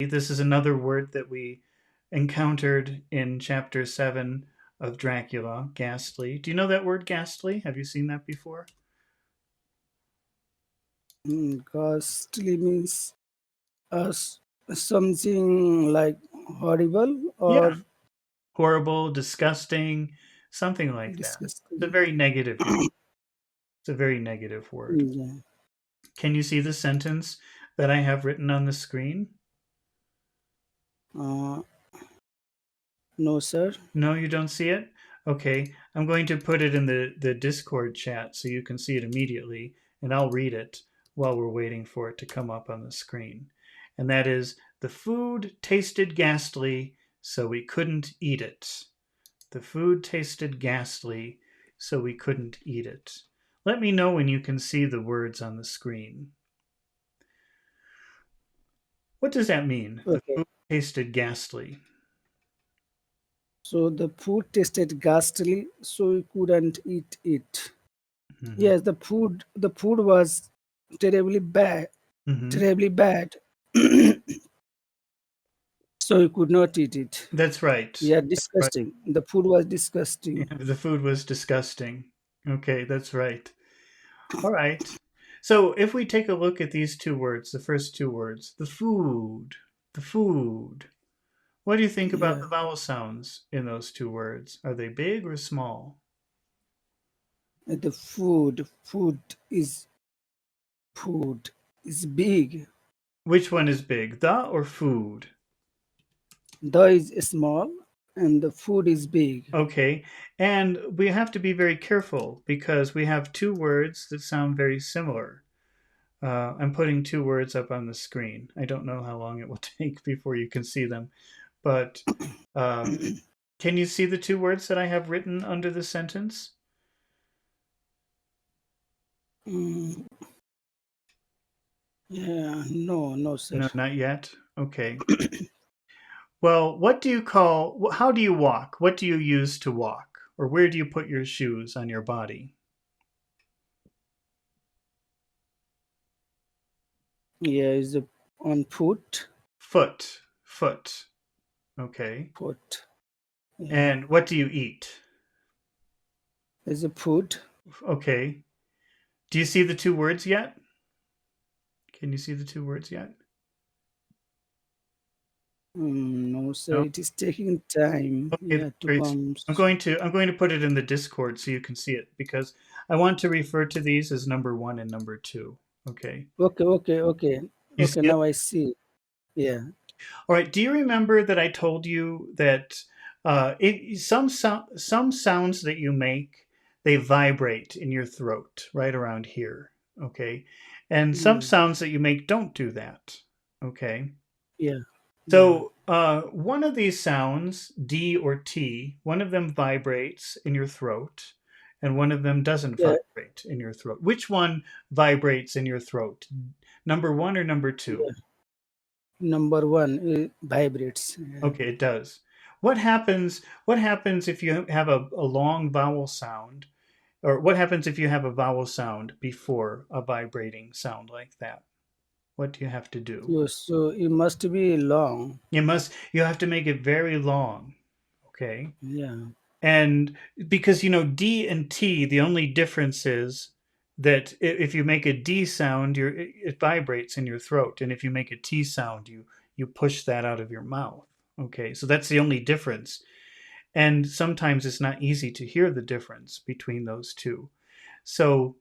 This is another word that we encountered in chapter 7 of Dracula, ghastly. Do you know that word ghastly? Have you seen that before? Ghastly means something like horrible Yeah. or Horrible, disgusting, something like that. It's a disgusting. very negative word. It's a very negative word. Yeah. Can you see the sentence that I have written on the screen? Uh, no, sir. No, you don't see it? Okay, I'm going to put it in the Discord chat so you can see it immediately, and I'll read it while we're waiting for it to come up on the screen. And that is, the food tasted ghastly, so we couldn't eat it. The food tasted ghastly, so we couldn't eat it. Let me know when you can see the words on the screen. What does that mean? The Okay. food tasted ghastly. So the food tasted ghastly, so we couldn't eat it. Mm-hmm. Yes, the food was terribly bad, Mm-hmm. terribly bad. So we could not eat it. That's right. Yeah, That's right. disgusting. The food was disgusting. Yeah, the food was disgusting. Okay, that's right. All right. So if we take a look at these two words, the first two words, the food. What do you think about Yeah, the vowel sounds in those two words? Are they big or small? the food is big. Which one is big, the or food? The is small, and the food is big. Okay, and we have to be very careful because we have two words that sound very similar. I'm putting two words up on the screen. I don't know how long it will take before you can see them, but uh, can you see the two words that I have written under the sentence? Mm, yeah, no, no, sir. No, not yet. Okay. Well, what do you call, how do you walk? What do you use to walk? Or where do you put your shoes on your body? Yeah, is on foot. Foot. Foot. Okay. Foot. Yeah, And what do you eat? is a food. Okay. Do you see the two words yet? Can you see the two words yet? No, sir. No? It is taking time. Okay, Yeah, to great. come. I'm going to put it in the Discord so you can see it because I want to refer to these as number 1 and number 2. Okay. Okay, okay, okay, You see okay. it? Now I see. Yeah, All right. Do you remember that I told you that some sounds that you make, they vibrate in your throat right around here. Okay. And some yeah, sounds that you make don't do that. Okay. yeah, yeah, So one of these sounds, D or T, one of them vibrates in your throat, and one of them doesn't yeah, vibrate in your throat. Which one vibrates in your throat? Number 1 or number 2? yeah. Number one vibrates. Yeah. Okay, it does. What happens if you have a long vowel sound, or what happens if you have a vowel sound before a vibrating sound like that? What do you have to do? So it must be long. You have to make it very long. Okay. Yeah, And because D and T, the only difference is that if you make a D sound, it vibrates in your throat, and if you make a T sound, you push that out of your mouth. Okay, so that's the only difference. And sometimes it's not easy to hear the difference between those two. So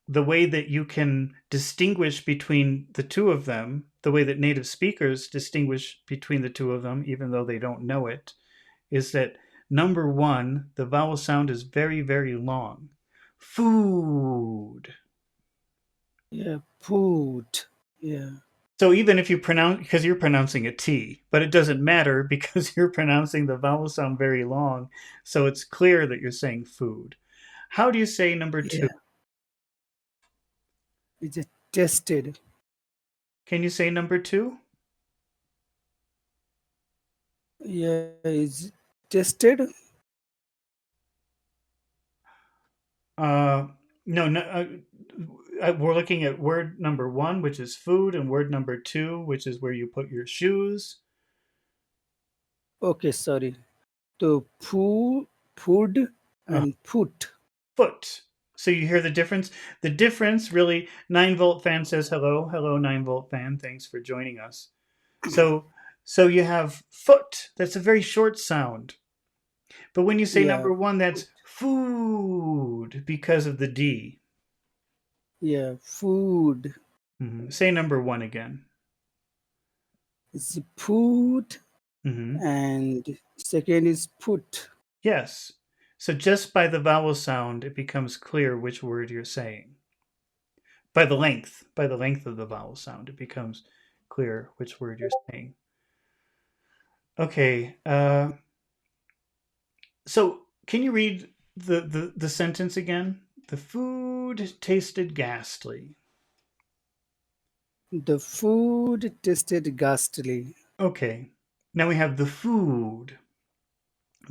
the way that you can distinguish between the two of them, the way that native speakers distinguish between the two of them, even though they don't know it, is that number 1, the vowel sound is very, very long. Food. yeah, food. Yeah, So even if you pronounce, because you're pronouncing a T, but it doesn't matter because you're pronouncing the vowel sound very long. So it's clear that you're saying food. How do you say number 2? yeah. It's a tested. Can you say number 2? Yeah, it's tested. Uh, no, no. we're looking at word number one, which is food, and word number two, which is where you put your shoes. Okay, sorry. So food Uh, and put. foot. So you hear the difference? The difference really, 9 volt fan says hello. Hello, 9 volt fan. Thanks for joining us. So so you have foot. That's a very short sound. But when you say Yeah, number one, food. that's food because of the D. Yeah, food Say number one again. is food hmm and second is put. Yes. So just by the vowel sound, it becomes clear which word you're saying. By the length of the vowel sound, it becomes clear which word you're saying. Okay. So can you read the sentence again? The food tasted ghastly. The food tasted ghastly. Okay. Now we have the food.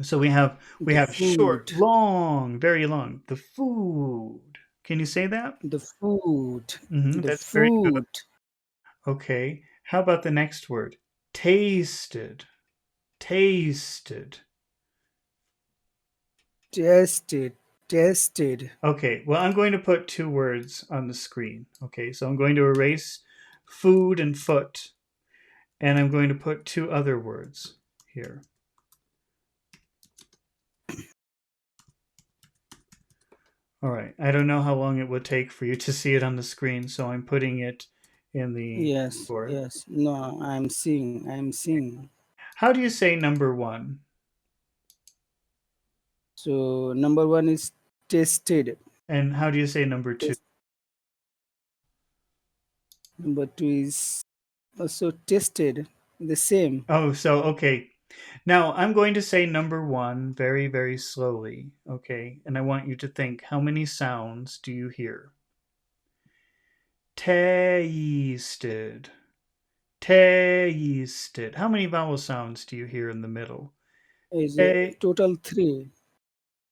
So we have The short, food, long, very long. The food. Can you say that? the food, the That's very good. food Okay. How about the next word? Tasted. Tasted. tasted, tasted. Okay. Well, I'm going to put two words on the screen. Okay. So I'm going to erase food and foot, and I'm going to put two other words here. All right. I don't know how long it would take for you to see it on the screen, so I'm putting it in the Yes, board. yes. No, I'm seeing. How do you say number one? So number one is tasted. And how do you say number two? Test. Number two is also tasted. The same. Oh, so okay. Now I'm going to say number one very, very slowly. Okay. And I want you to think, how many sounds do you hear? Tasted. Tasted. How many vowel sounds do you hear in the middle? Is Ta- total three.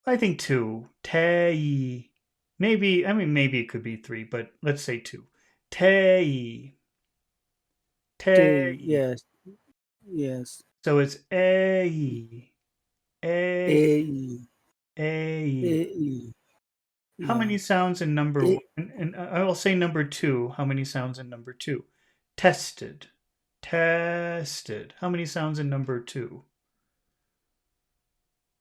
I think two. Tay. Maybe, I mean, maybe it could be three, but let's say two. Tay. Tay. Tay. Yes, yes. So it's a, A a, E A a. E. How Yeah. many sounds in number A one? And I will say number two. How many sounds in number two? Tested. Tested. How many sounds in number two?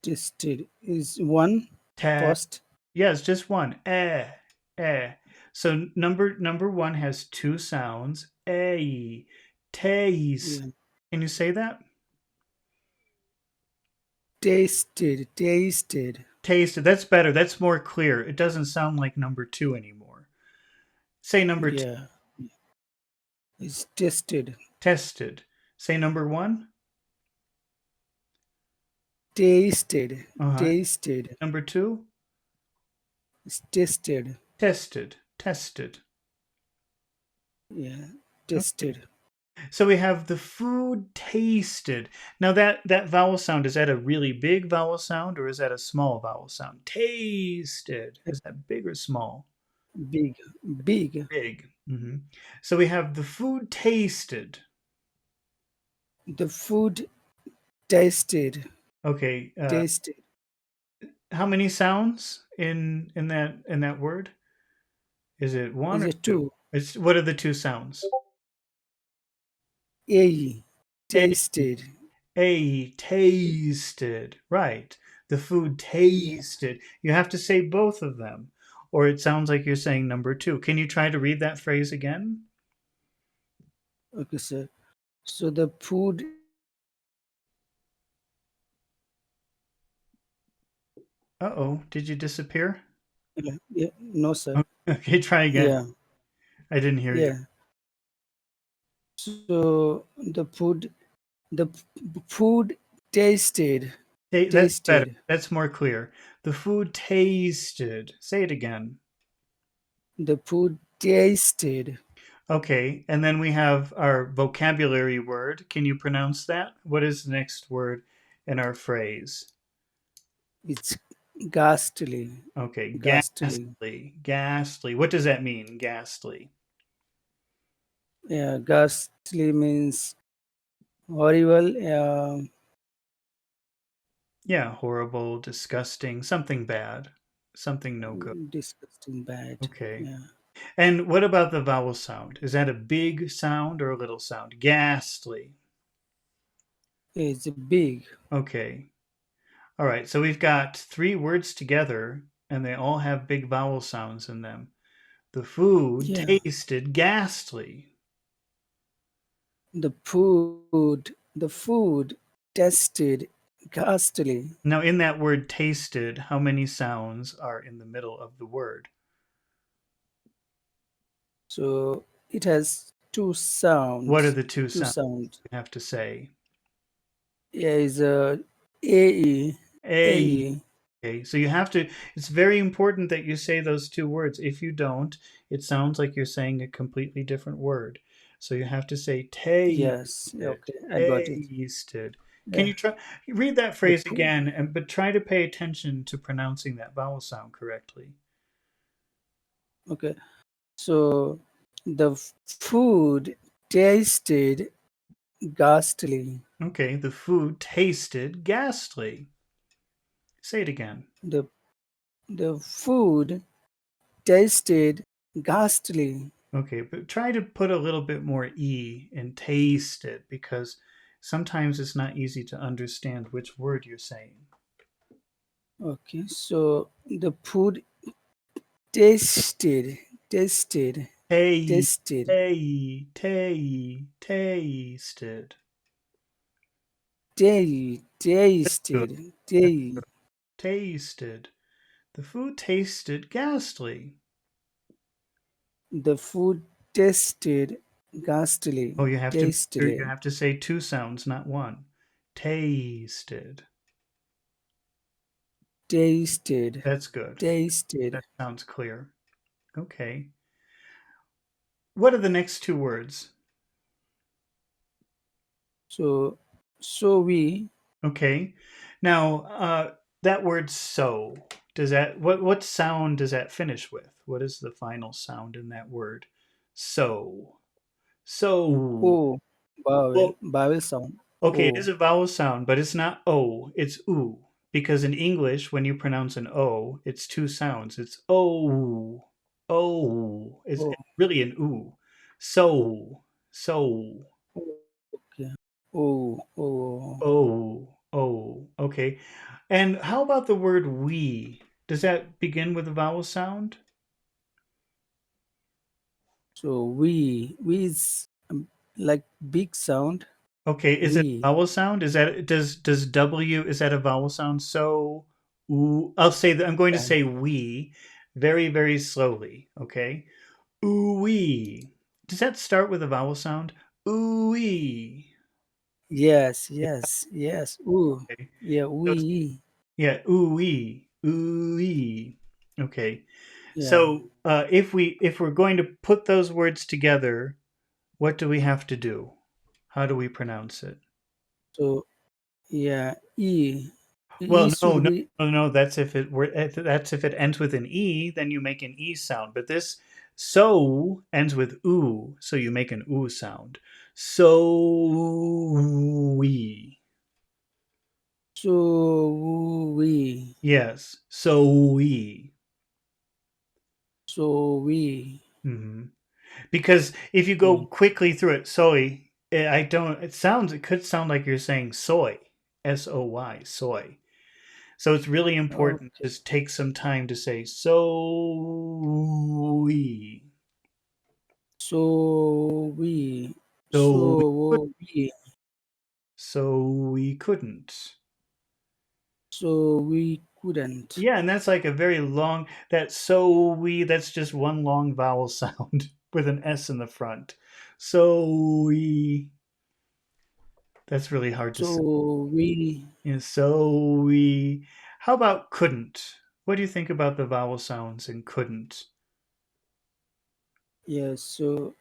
tasted is one. Te. First. Yes, just one. Eh. So number one has two sounds. A. Taste. Yeah. Can you say that? Tasted, tasted. Tasted. That's better. That's more clear. It doesn't sound like number two anymore. Say number two. Yeah. It's tasted. Tested. Say number one. Tasted, Uh-huh. tasted. Number two. It's tasted. Tested. Tested. Yeah. Okay. Tasted. So we have the food tasted. Now that vowel sound, is that a really big vowel sound or is that a small vowel sound? Tasted. Is that big or small? Big, big. Big. So we have the food tasted. The food tasted, Okay. tasted. How many sounds in that word? Is it one Is or a two? two. It's what are the two sounds? A, A tasted. tasted. Right. The food Yeah. tasted. You have to say both of them, or it sounds like you're saying number two. Can you try to read that phrase again? Okay, sir. So the food, Uh-oh, did you disappear? yeah, no, sir. Okay, try again. Yeah, I didn't hear you. yeah. So the food tasted, That's better. tasted. That's more clear. The food tasted. Say it again. The food tasted. Okay, and then we have our vocabulary word. Can you pronounce that? What is the next word in our phrase? It's ghastly, Okay, ghastly. ghastly. Ghastly. What does that mean? Ghastly. Yeah, ghastly means horrible. Yeah, horrible, disgusting, something bad, something no good. Disgusting bad. Okay. Yeah, And what about the vowel sound? Is that a big sound or a little sound? Ghastly. it's big. Okay. All right. So we've got three words together and they all have big vowel sounds in them. The food Yeah, tasted ghastly. the food tasted ghastly. Now, in that word tasted, how many sounds are in the middle of the word? So it has two What are sounds. the two Two sounds sounds. you have to say? Yeah, is AE. A. AE. Okay, so you have to, it's very important that you say those two words. If you don't, it sounds like you're saying a completely different word. So you have to say Yes. tasted, Okay, I got it. tasted. Can Yeah. you try read that The phrase again and but try to pay attention to pronouncing that vowel sound correctly. okay. So the food tasted ghastly. Okay, the food tasted ghastly. Say it again. The the food tasted ghastly. Okay, but try to put a little bit more E in tasted because sometimes it's not easy to understand which word you're saying. Okay. So the food tasted tasted Tay, tasted tasted. Good. tasted That's tay. good. Tasted. The food tasted ghastly. The food tasted Oh, ghastly. you have to make sure you Tastily. have to say two sounds, not one. Tasted. Tasted. That's good. Tasted. That sounds clear. Okay. What are the next two words? So so we Okay. Now, that word so, does that what sound does that finish with? What is the final sound in that word? So. So. oh Well, vowel sound. okay, it is Oh a vowel sound, but it's not o, it's oo. Because in English, when you pronounce an o, it's two sounds. It's o, o. It's oh really an oo. So, so, okay. Oh oh. oh. Okay. And how about the word we? Does that begin with a vowel sound? So we is like big sound. Okay, is it a We. vowel sound? Is that does W is that a vowel sound? So ooh, I'll say that I'm going to Yeah. say we very, very slowly. Okay. Ooh wee. Does that start with a vowel sound? Ooh wee. Yes, yes, yes. Ooh. Okay. Yeah, So we. yeah, ooh wee. Ooh wee. Okay. Yeah. So if we're going to put those words together, what do we have to do? How do we pronounce it? So yeah, E. E Well, no, should no, be no. That's if it were. That's if it ends with an e, then you make an e sound. But this so ends with oo, so you make an oo sound. So we. so we. Yes. So we. So we. hmm Because if you go Okay. quickly through it, soy. I don't. It sounds. It could sound like you're saying soy. Soy. Soy. So it's really important Okay. to take some time to say so we. So we. So we could, So we. so we couldn't. So we couldn't. Yeah, and that's like a very long that so we that's just one long vowel sound with an S in the front. So we that's really hard to say. So we. Yeah, so we how about couldn't? What do you think about the vowel sounds in couldn't? Yes. So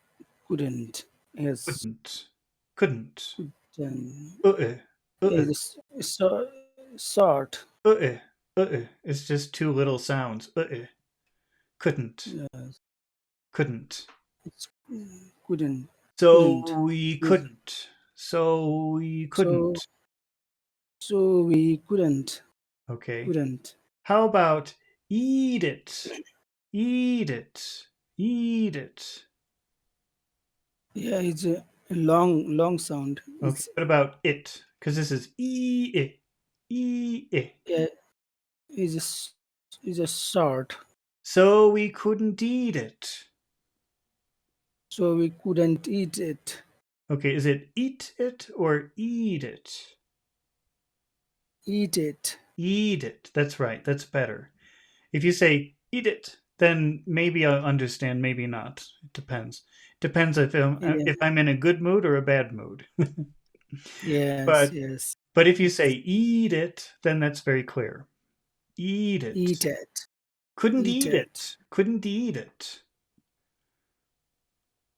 couldn't. Yes. Couldn't. Couldn't. Couldn't. Uh-uh. Uh-uh. Is so short. Uh-uh. It's just two little sounds. Couldn't, Yes, couldn't. it's couldn't, couldn't. So we Is couldn't. So we so couldn't. so we Okay. couldn't. How about eat it? Eat it. Eat it. Yeah, it's a long sound. Okay. It's What about it? Because this is it. It. yeah, is a short. So we couldn't eat it. So we couldn't eat it. Okay. Is it eat it or eat it? Eat it. Eat it. That's right. That's better. If you say eat it, then maybe I'll understand, maybe not. It depends. Depends Yeah. if I'm in a good mood or a bad mood. Yes. but Yes. but if you say eat it, then that's very clear. Eat Eat it. it. Couldn't Eat eat it. it. Couldn't eat it.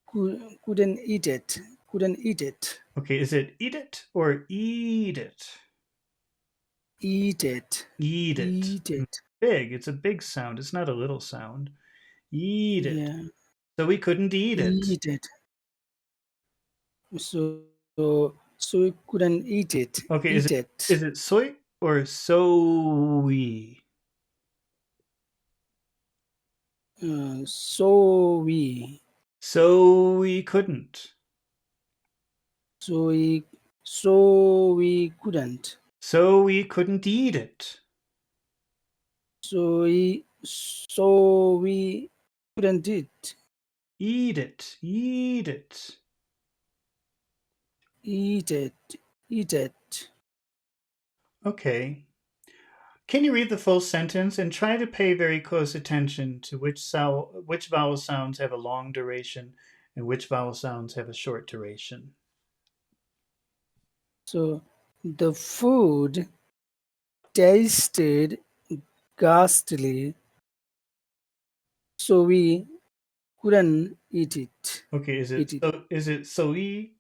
Couldn't eat it. Couldn't eat it. Okay, is it eat it or eat it? Eat it. Eat it. Eat it. Big. It's a big sound. It's not a little sound. Eat it. Yeah. So we couldn't eat it. Eat it. So we couldn't eat it. Okay, Eat is it. it soy or soy? So we. So we couldn't. So we. So we couldn't. So we couldn't eat it. So we couldn't eat. Eat it. Eat it. Eat it. Eat it. Okay. Can you read the full sentence and try to pay very close attention to which vowel sounds have a long duration and which vowel sounds have a short duration? So the food tasted ghastly, so we couldn't eat it. Okay, Eat it. is it soe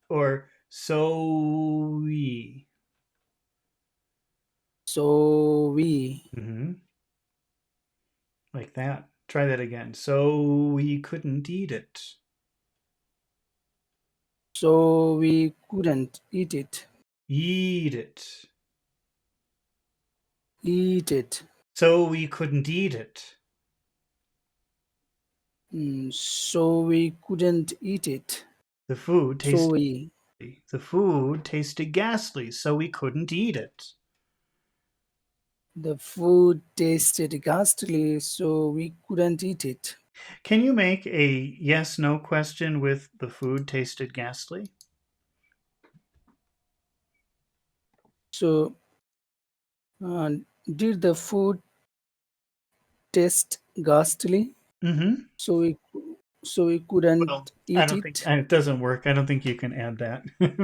or soe? So we. Mm-hmm. Like that. Try that again. So we couldn't eat it. So we couldn't eat it. Eat it. Eat it. So we couldn't eat it. So we couldn't eat it. The food So tasted we. the food tasted ghastly, so we couldn't eat it. The food tasted ghastly, so we couldn't eat it. Can you make a yes no question with the food tasted ghastly? So, uh, did the food taste ghastly? Mm-hmm. So we so we Well, couldn't I eat don't think it. it doesn't work. I don't think you can add that.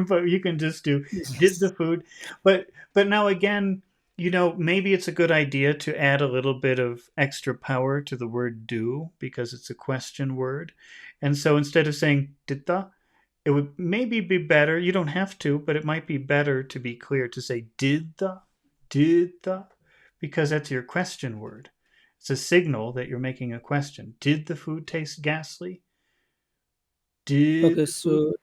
But you can just do did the food. But now again, maybe it's a good idea to add a little bit of extra power to the word do because it's a question word. And so instead of saying did the, it would maybe be better. You don't have to, but it might be better to be clear to say did the, because that's your question word. It's a signal that you're making a question. Did the food taste ghastly? Did Okay, the food so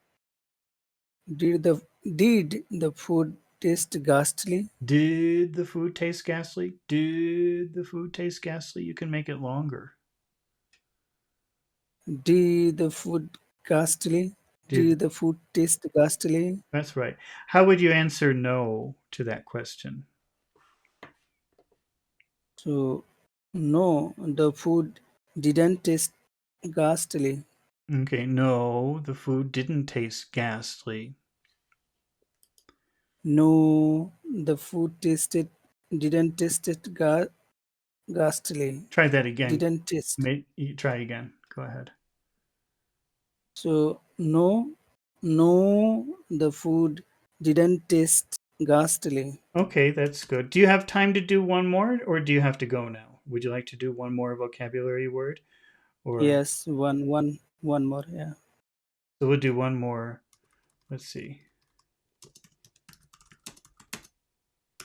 did the food taste ghastly? did the food taste ghastly? Did the food taste ghastly? You can make it longer. Did the food ghastly? Did Did the food taste ghastly? That's right. How would you answer no to that question? So no, the food didn't taste ghastly. Okay, no, the food didn't taste ghastly. No, the food tasted didn't taste it ghastly. Try that again. Didn't taste. Try again. Go ahead. So no, the food didn't taste ghastly. Okay, that's good. Do you have time to do one more, or do you have to go now? Would you like to do one more vocabulary word, or Yes, one more. Yeah. so we'll do one more. Let's see.